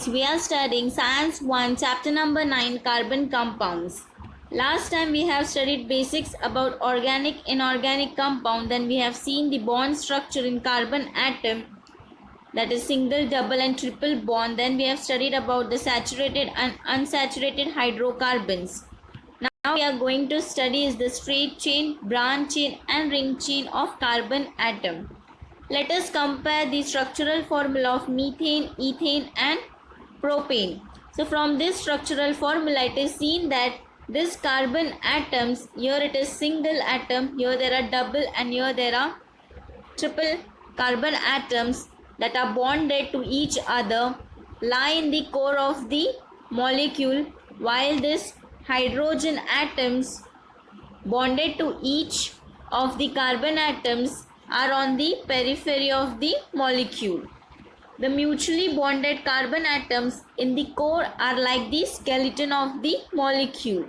students, we are studying Science 1 chapter number 9 carbon compounds. Last time we have studied basics about organic inorganic compound, then we have seen the bond structure in carbon atom, that is single, double and triple bond. Then we have studied about the saturated and unsaturated hydrocarbons. Now we are going to study is the straight chain, branch chain and ring chain of carbon atom. Let us compare the structural formula of methane, ethane and propane. So from this structural formula it is seen that this carbon atoms, here it is single atom, here there are double and here there are triple carbon atoms that are bonded to each other, lie in the core of the molecule, while this hydrogen atoms bonded to each of the carbon atoms are on the periphery of the molecule. The mutually bonded carbon atoms in the core are like the skeleton of the molecule.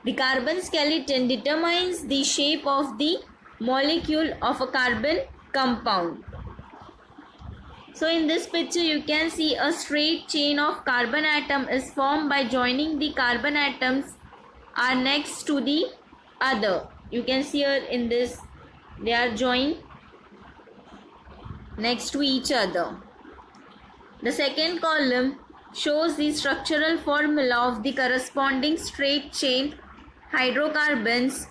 The carbon skeleton determines the shape of the molecule of a carbon compound. So in this picture you can see a straight chain of carbon atom is formed by joining the carbon atoms are next to the other. You can see here in this they are joined next to each other. The second column shows the structural formula of the corresponding straight chain hydrocarbons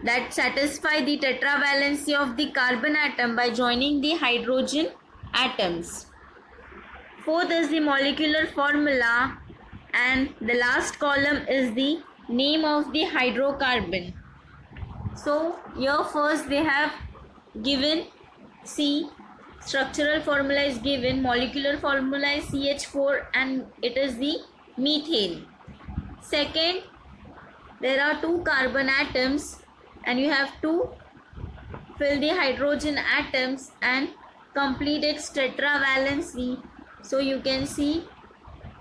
that satisfy the tetravalency of the carbon atom by joining the hydrogen atoms. Fourth is the molecular formula, and the last column is the name of the hydrocarbon. So here first they have given C, structural formula is given, molecular formula is CH4 and it is the methane. Second, there are two carbon atoms and you have to fill the hydrogen atoms and complete its tetravalency. So you can see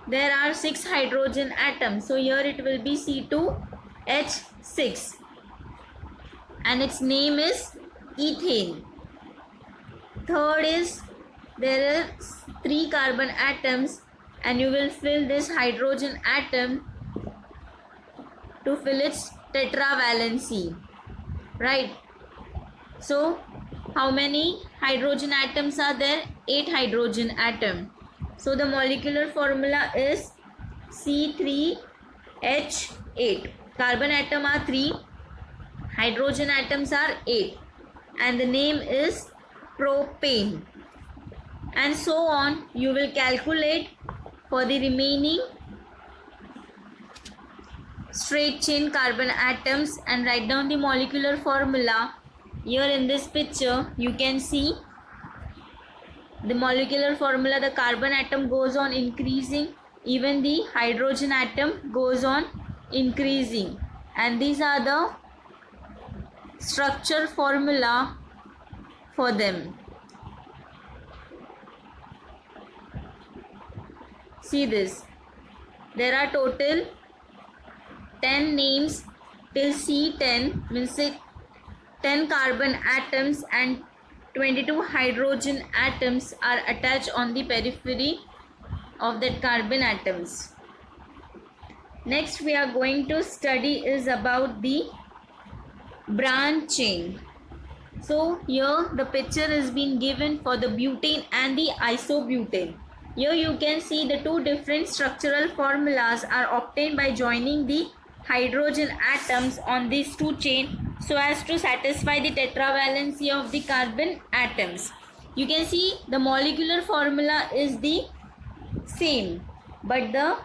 there are 6 hydrogen atoms. So here it will be C2H6 and its name is ethane. Third is there are 3 carbon atoms and you will fill this hydrogen atom to fill its tetravalency, right? So how many hydrogen atoms are there? 8 hydrogen atom. So the molecular formula is C3H8. Carbon atom are 3, hydrogen atoms are 8 and the name is propane. And so on, you will calculate for the remaining straight chain carbon atoms and write down the molecular formula. Here in this picture you can see the molecular formula, the carbon atom goes on increasing, even the hydrogen atom goes on increasing, and these are the structure formula for them. See this, there are total 10 names till C10, means 10 carbon atoms and 22 hydrogen atoms are attached on the periphery of that carbon atoms. Next we are going to study is about the branch chain. So here the picture is being given for the butane and the isobutane. Here you can see the two different structural formulas are obtained by joining the hydrogen atoms on these two chains so as to satisfy the tetravalency of the carbon atoms. You can see the molecular formula is the same but the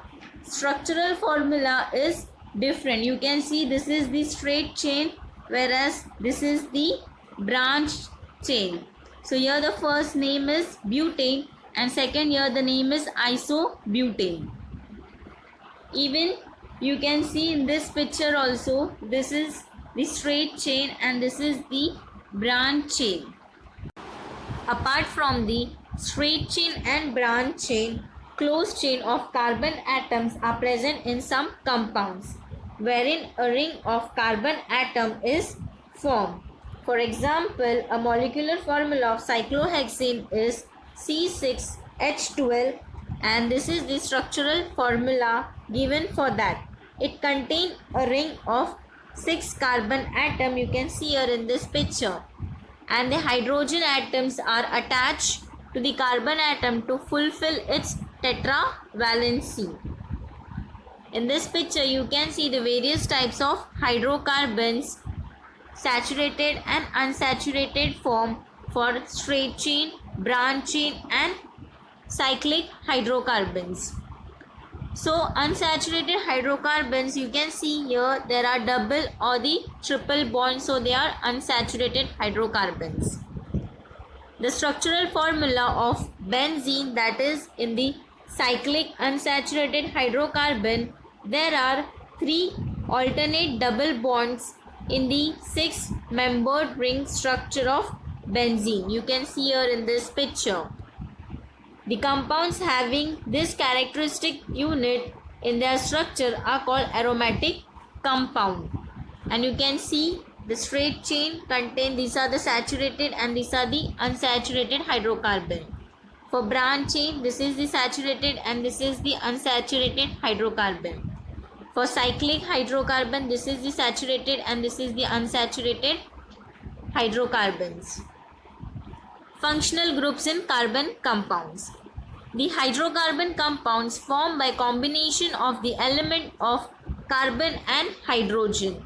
structural formula is different. You can see this is the straight chain whereas this is the branch chain. So here the first name is butane and second here the name is isobutane. Even you can see in this picture also, this is the straight chain and this is the branch chain. Apart from the straight chain and branch chain, closed chain of carbon atoms are present in some compounds, wherein a ring of carbon atom is formed. For example, a molecular formula of cyclohexane is C6H12 and this is the structural formula given for that. It contains a ring of 6 carbon atom, you can see here in this picture, and the hydrogen atoms are attached to the carbon atom to fulfill its tetravalency. In this picture you can see the various types of hydrocarbons, saturated and unsaturated form for straight chain, branch chain and cyclic hydrocarbons. So unsaturated hydrocarbons, you can see here there are double or the triple bonds, so they are unsaturated hydrocarbons. The structural formula of benzene, that is in the cyclic unsaturated hydrocarbon, there are 3 alternate double bonds in the 6 membered ring structure of benzene. You can see here in this picture. The compounds having this characteristic unit in their structure are called aromatic compound. And you can see the straight chain contain, these are the saturated and these are the unsaturated hydrocarbon. For branch chain, this is the saturated and this is the unsaturated hydrocarbon. For cyclic hydrocarbon, this is the saturated and this is the unsaturated hydrocarbons. Functional groups in carbon compounds. The hydrocarbon compounds formed by combination of the element of carbon and hydrogen.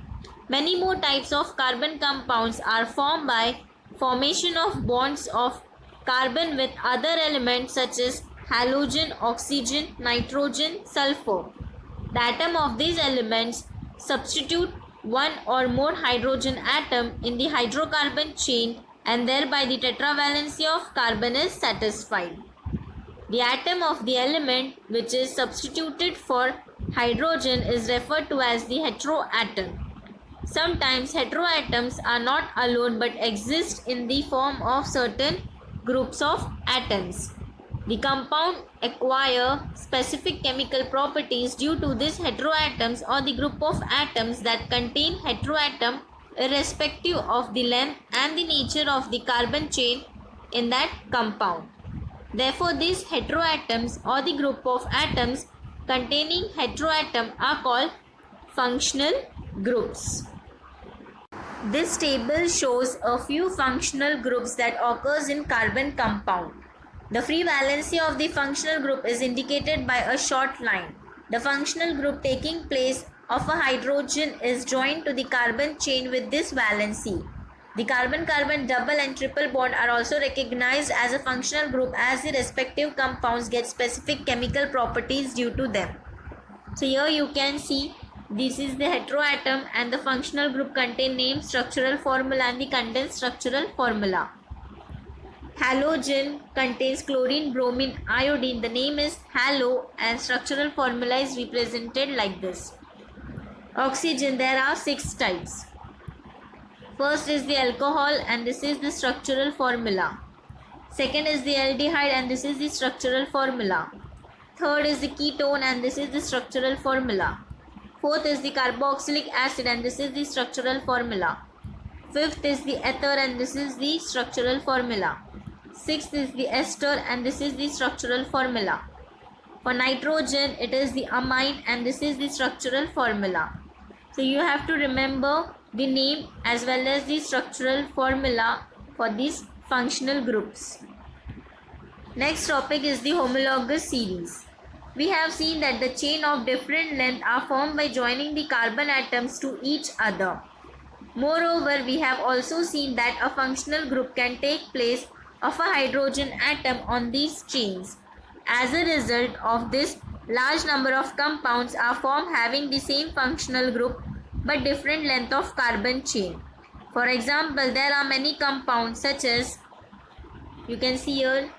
Many more types of carbon compounds are formed by formation of bonds of carbon with other elements such as halogen, oxygen, nitrogen, sulfur. The atom of these elements substitute one or more hydrogen atom in the hydrocarbon chain and thereby the tetravalency of carbon is satisfied. The atom of the element which is substituted for hydrogen is referred to as the heteroatom. Sometimes heteroatoms are not alone but exist in the form of certain groups of atoms. The compound acquire specific chemical properties due to these heteroatoms or the group of atoms that contain heteroatom irrespective of the length and the nature of the carbon chain in that compound. Therefore, these heteroatoms or the group of atoms containing heteroatom are called functional groups. This table shows a few functional groups that occurs in carbon compound. The free valency of the functional group is indicated by a short line. The functional group taking place of a hydrogen is joined to the carbon chain with this valency. The carbon-carbon double and triple bond are also recognized as a functional group as the respective compounds get specific chemical properties due to them. So here you can see this is the heteroatom and the functional group contain name, structural formula and the condensed structural formula. Halogen contains chlorine, bromine, iodine. The name is halo and structural formula is represented like this. Oxygen, there are 6 types. First is the alcohol and this is the structural formula. Second is the aldehyde and this is the structural formula. Third is the ketone and this is the structural formula. Fourth is the carboxylic acid and this is the structural formula. Fifth is the ether and this is the structural formula. Sixth is the ester and this is the structural formula. For nitrogen, it is the amine and this is the structural formula. So you have to remember the name as well as the structural formula for these functional groups. Next topic is the homologous series. We have seen that the chain of different length are formed by joining the carbon atoms to each other. Moreover, we have also seen that a functional group can take place of a hydrogen atom on these chains. As a result of this, large number of compounds are formed having the same functional group but different length of carbon chain. For example, there are many compounds such as, you can see here,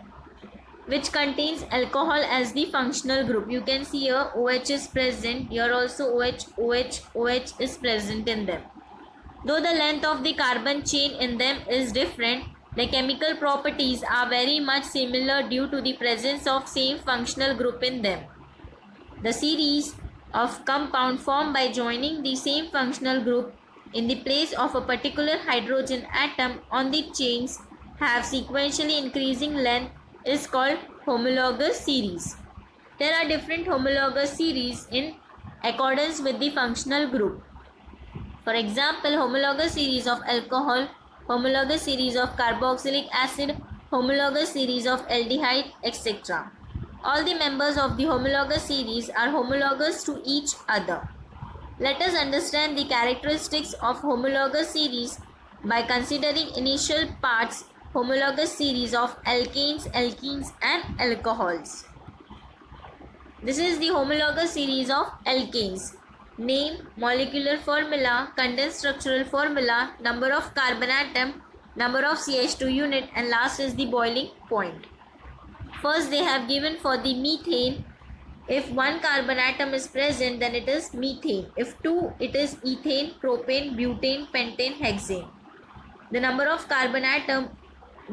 which contains alcohol as the functional group. You can see here OH is present, here also OH is present in them. Though the length of the carbon chain in them is different, the chemical properties are very much similar due to the presence of same functional group in them. The series of compound formed by joining the same functional group in the place of a particular hydrogen atom on the chains have sequentially increasing length is called homologous series. There are different homologous series in accordance with the functional group. For example, homologous series of alcohol, homologous series of carboxylic acid, homologous series of aldehyde, etc. All the members of the homologous series are homologous to each other. Let us understand the characteristics of homologous series by considering initial parts homologous series of alkanes, alkenes and alcohols. This is the homologous series of alkanes. Name, molecular formula, condensed structural formula, number of carbon atom, number of CH2 unit, and last is the boiling point. First they have given for the methane. If one carbon atom is present, then it is methane. If two, it is ethane, propane, butane, pentane, hexane. The number of carbon atom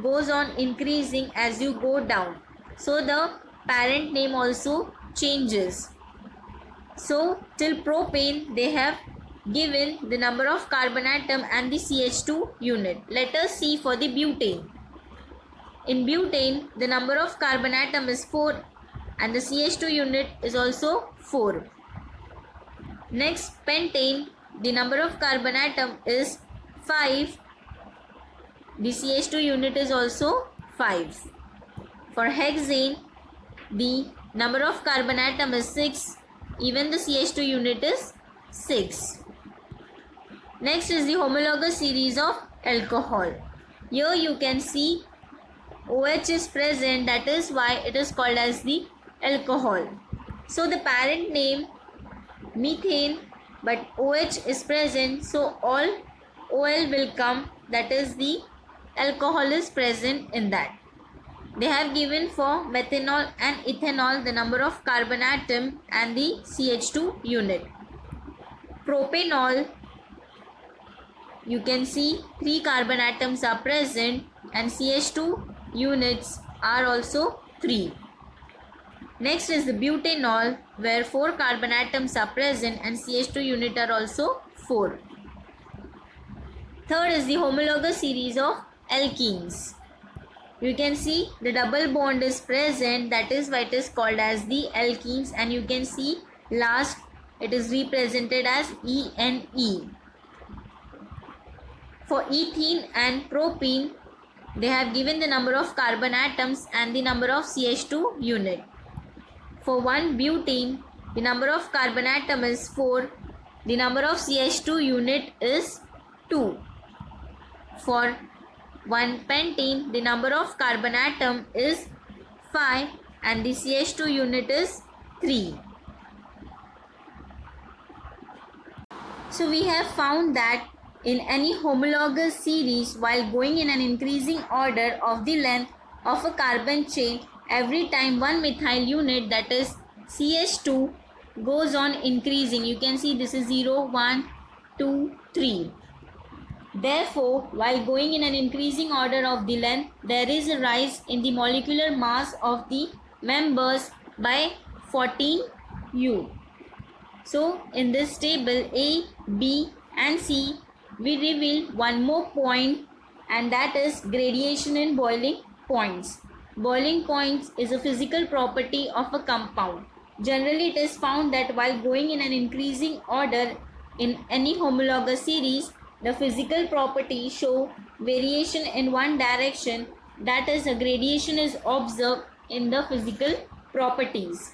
goes on increasing as you go down. So the parent name also changes. So till propane they have given the number of carbon atom and the CH2 unit. Let us see for the butane. In butane the number of carbon atom is 4 and the CH2 unit is also 4. Next, pentane, the number of carbon atom is 5. The CH2 unit is also 5. For hexane, the number of carbon atom is 6. Even the CH2 unit is 6. Next is the homologous series of alcohol. Here you can see OH is present, that is why it is called as the alcohol. So the parent name methane, but OH is present, so all OL will come, that is the alcohol is present in that. They have given for methanol and ethanol the number of carbon atom and the CH2 unit. Propanol, you can see 3 carbon atoms are present and CH2 units are also 3. Next is the butanol, where 4 carbon atoms are present and CH2 unit are also 4. Third is the homologous series of alkenes. You can see the double bond is present, that is why it is called as the alkenes, and you can see last it is represented as ENE. For ethene and propene, they have given the number of carbon atoms and the number of CH2 unit. For one butane, the number of carbon atom is 4. The number of CH2 unit is 2. For one pentane, the number of carbon atom is 5 and the CH2 unit is 3. So we have found that in any homologous series, while going in an increasing order of the length of a carbon chain, every time one methyl unit, that is CH2, goes on increasing. You can see this is 0, 1, 2, 3. Therefore, while going in an increasing order of the length, there is a rise in the molecular mass of the members by 14 U. So, in this table A, B and C, we reveal one more point, and that is gradation in boiling points. Boiling points is a physical property of a compound. Generally, it is found that while going in an increasing order in any homologous series, the physical properties show variation in one direction, that is, a gradation is observed in the physical properties.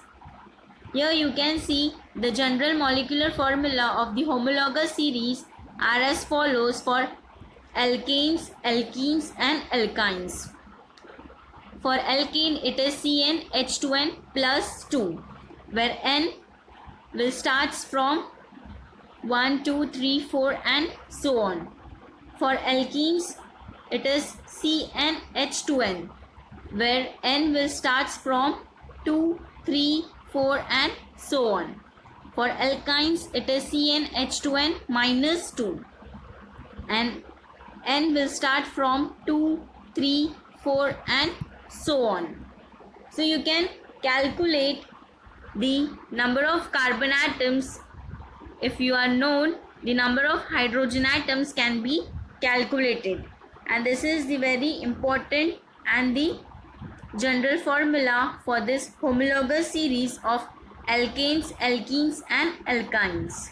Here you can see the general molecular formula of the homologous series are as follows for alkanes, alkenes and alkynes. For alkane, it is CnH2n plus 2, where N will starts from 1, 2, 3, 4 and so on. For alkenes, it is CnH2n, where N will starts from 2, 3, 4 and so on. For alkynes, it is CnH2n minus 2 and N will start from 2, 3, 4 and so on. So you can calculate the number of carbon atoms. If you are known, the number of hydrogen atoms can be calculated, and this is the very important and the General formula for this homologous series of alkanes, alkenes and alkynes.